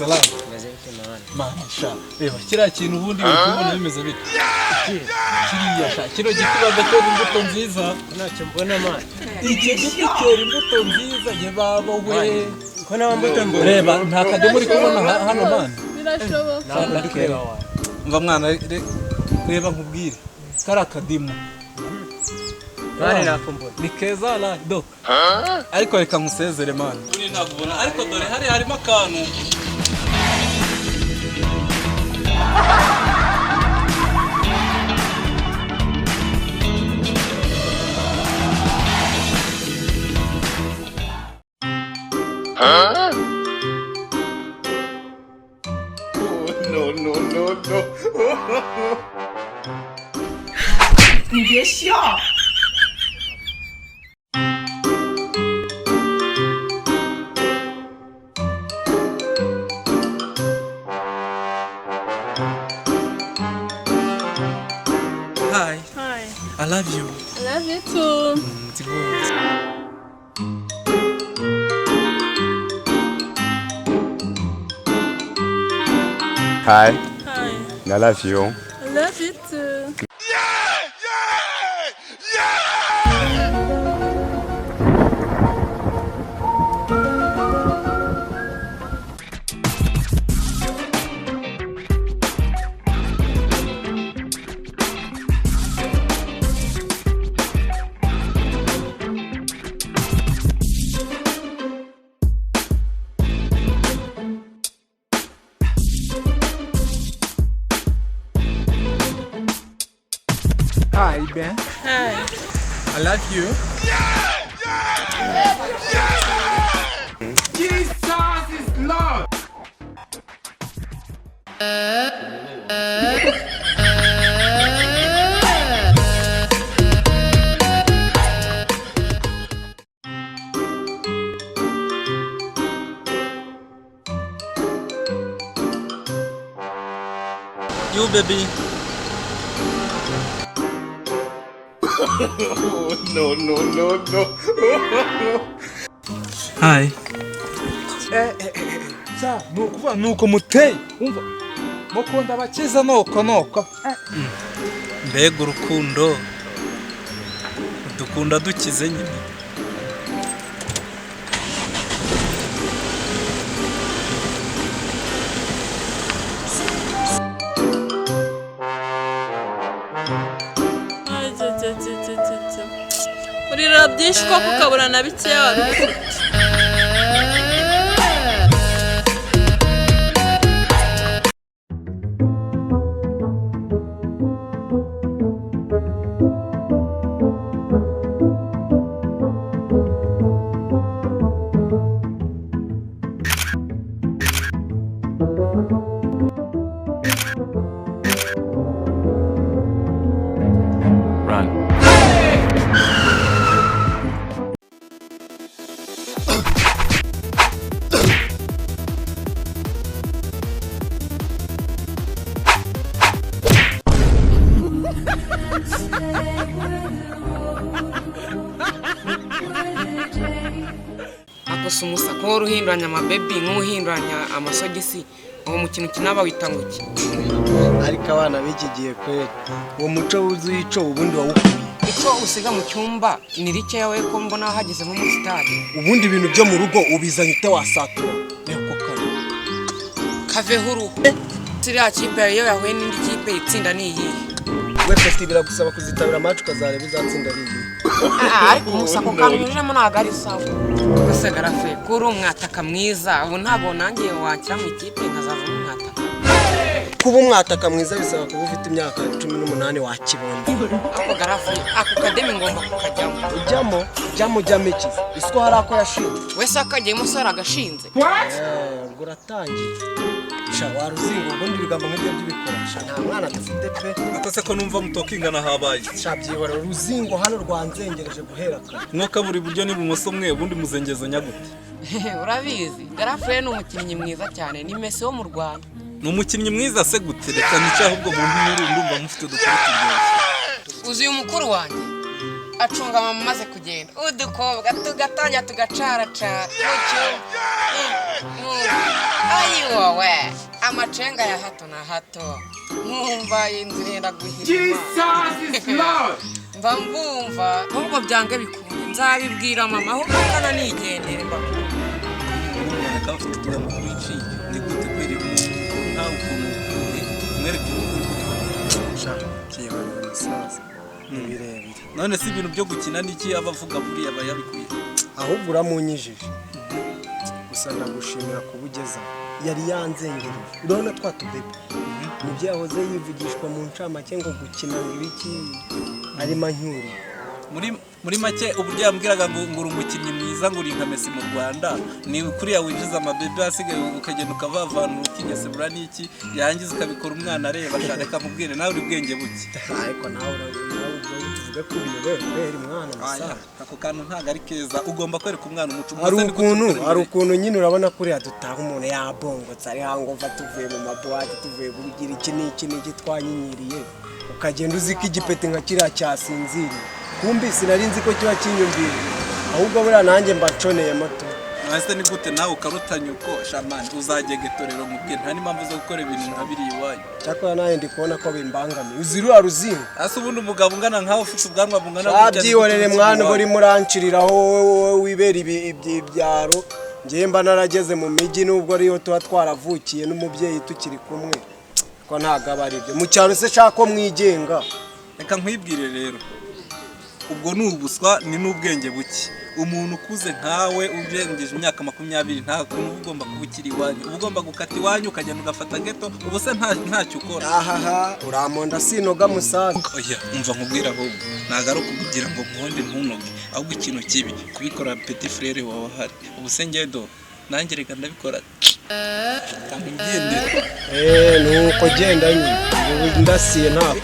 Salam. Masha. Reba kiriya kintu ubundi ubona bimeze bite? Kiriya sha kino gikubaza cyo imbuto nziza. Ntacyo mbona man. Iki giti cyera imbuto nziza ye baba we. Ko nawe mbuto mbona. Reba nta kademo uri kubona hano man. Birashoboka. Mva mwana reba nkubwire. Kara kadimo. Mani nakumbona. Ni keza la do. Ariko reka nkusezere man. Uri ntabubona ariko dore hari harimo akantu. Huh? Oh, no.你别笑。Hi. Hi. I love you. I love you too. It's good. Hi. Hi. I love you. I love you too. Hi, Ben. Hi. I love you. Jesus is Lord. You baby. No. Hi. Sa nuko muteye umva mukunda abakiza noko mbega urukundo dukunda dukize nyine Urira byinshi koko ukabura na bikeya wabifite. Run. Akosa umusako w'uruhinduranya amabebi nk'uhinduranya amasogisi uwo mukino kinaba witanguki Ariko abana bikigiye kwera. Uwo muco wuzuye ico ubundi wawukuye. icyo usiga mu cyumba ni rike yawe ko mbona hageze nko muri stade Ubundi ibintu byo mu rugo ubizanye ite wasatura. Niko kare. kaveho uruhu siriya kipe iyo yahuye n'indi kipe itsinda ni iyi We festi biragusaba kuzitabira match ukazareba uzatsinda riyi. ariko umusako kanyujemo ntabwo ari sawa ese garafe kuri umwataka mwiza ubu ntabwo nanjye wakira mu ikipe nkazavamo umwataka Kuba umwataka mwiza bisaba kuba ufite imyaka 18 wakibonye. ako garafe ako kademi ngomba kukajyamo Ujyamo iki? Isiko hari ako yashinze. wese akagiyemo sora agashinze Uratangiye. Sha waruzingo ubundi bigambo nk'ibyo by'ibikora. Sha nta mwana dufite pe. akose ko numva mutokingana habaye Sha byihora uruzingo hano rwanzengereje guhera kare. mwaka buri buryo n'ibumoso mwe ubundi muzengezo nyagute urabizi garafe ni umukinnyi mwiza cyane ni Messi wo mu Rwanda ni umukinnyi mwiza se gute reka nice ahubwo mu mpinuru ndumva mufite udukuru turyoshye uzi uyu mukuru wanjye acunga mama maze kugenda udukobwa tugatanya tugacaracara ayi wowe amacenga ya hato na hato nkumva inzu yenda guhirima Jesus is Lord. mba mbumva ahubwo byange bikunde nzabibwira mama ahubwo kana nigendere mbakunda Umwana ufite utugambo twinshi ni gute kweri ntawe ukuntu mwereke shaka kiyebana umusaza ibirebire none si ibintu byo gukina n'iki abavuga buriya bayabikwiye ahubwo uramunyijije gusa ndagushimira kubugeza yari yanzengereje urabona twatubebe nibyo yahoze yivugishwa mu ncamake ngo gukina ibiki ari manyuri muri make uburyo yambwiraga ngo uri umukinnyi mwiza ngo uri nka Messi mu Rwanda ni kuriya winjiza amabebe asigaye ukagenda ukavavanura ukigesebura n'iki yangiza ukabikora umwana areba ashaka mubwire nawe uri bwenge buke ariko nawe tuvuge ko ubiyobewe mwana musaza ako kantu ntago ari keza ugomba kwereka umwana umuco hari ukuntu nyine urabona kuriya dutaha umuntu yabongotse ari hangova tuvuye mu mabuwate tuvuye kugira iki n'iki twanyinyiriye ukagenda uzi ko igipeti nka kiriya cyasinziriye kumbi sinari nzi ko kiba kinyumviriye ahubwo buriya nanjye mba nconeye moto mwese ni gute nawe ukarutanya uko shamani uzagegetorero mubwire nta n'impamvu zo gukora ibintu nka biriya iwanyu cyakora nawe ndi kubona ko bimbangamiye uzi ruriya ruzingo ase ubundi umugabo ungana nkawe ufite ubwanwa bungana wabyihorere mwana buri muranshiriraho wowe wibera ibyaro njyewe mba narageze mu mijyi nubwo ariyo tuba twaravukiye n'umubyeyi tukiri kumwe ko ntabwo aba ari byo mu cyaro se shaka ko mwigenga reka nkwibwire rero ubwo ni ubuswa ni n'ubwenge buke umuntu ukuze nkawe urengeje imyaka 20 nta kuntu ugomba kuba ukiri iwanyu uba ugomba gukata iwanyu ukagenda ugafata geto ubu se ntacyo ukora ahaha uramonda sinoga musaza oya umva nkubwira ahubwo ntago ari ukugira ngo nkonde ntunoge ahubwo ikintu kibi kubikora petit frere wawe ahari ubu se ngedo nanjye reka ndabikora kandi ngendera nuko genda nyine ndasiye ntabwo